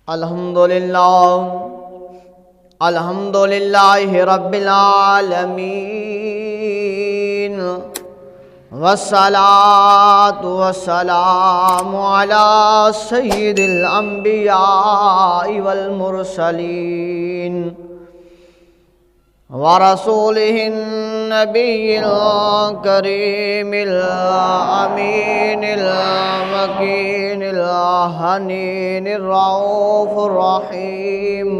अल्हम्दुलिल्लाहि रब्बिल आलमीन वस्सलातु वस्सलामु अला सय्यिदिल अंबियाइ वल मुरसलीन व रसूलिहिन नबिय्यिल करीमिल अमीनिल मकीनिल हनीनिर रऊफुर रहीम।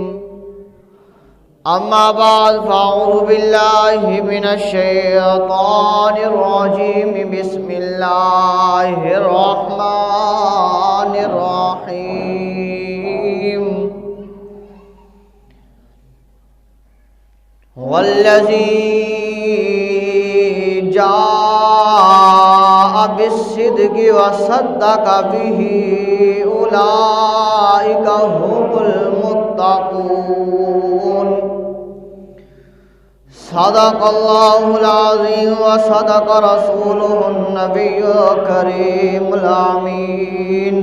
अम्मा बाद फ़अऊज़ु बिल्लाहि मिनश शैतानिर रजीम। बिस्मिल्लाहिर रहमानिर रहीम। वल्लज़ी जाअ बिस्सिद्क़ि वसद्दक़ बिही उलाइका हुमुल मुत्तक़ून। सदक़ल्लाहुल अज़ीम व सदक़ रसूलुहुन नबियुल करीमुल अमीन।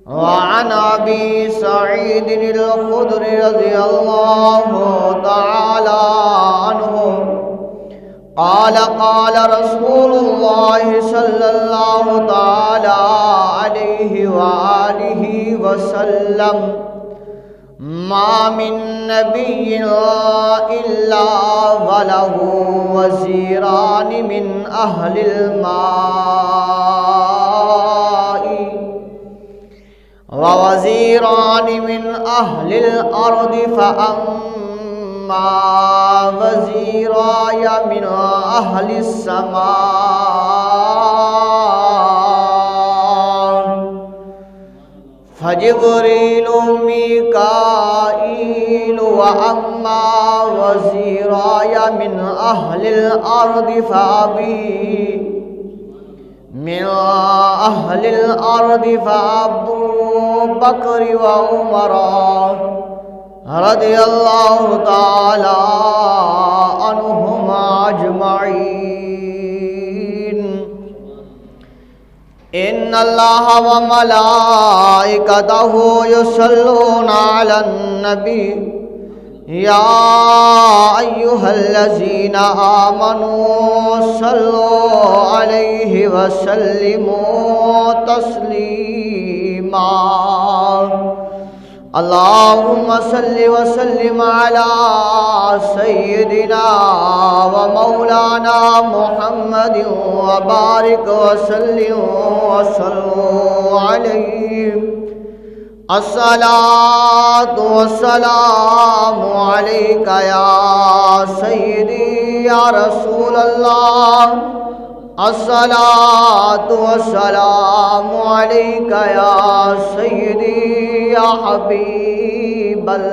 वअन अबी सईदिल खुदरी रज़ियल्लाहु तआला अन्हु क़ाल क़ाल रसूलुल्लाहि सल्लल्लाहु तआला अलैहि व आलिहि वसल्लम मा मिन नबिय्यिन इल्ला वलहु वज़ीरान मिन अहलिल माइ व वज़ीरान मिन अहलिल अर्दि फ़अम्मा वज़ीराय मिन अहलिस समा फ़जिब्रीलु मीकाईल व अम्मा वज़ीराय मिन अहलिल अर्दि फ़अबी मिन अहलिल अर्दि फ़अबू बकर व उमर रज़ियल्लाहु ताला अन्हुम अजमईन। इन्नल्लाह व मलाइकतहु युसल्लूना अलन नबी या अय्युहल्लज़ीना आमनू सल्लु अलैहि व सल्लिमू तस्लीमा। अल्लाहुम्मा सल्लि व सल्लिम अला सय्यिदिना व मौलाना मुहम्मदिन व बारिक व सल्लिम व सल्लु अलैहि। अस्सलातु वस्सलामु अलैका या सय्यिदी या रसूलल्लाह। अस्सलातु वस्सलामु अलैका या सय्यिदी या हबीबल्लाह।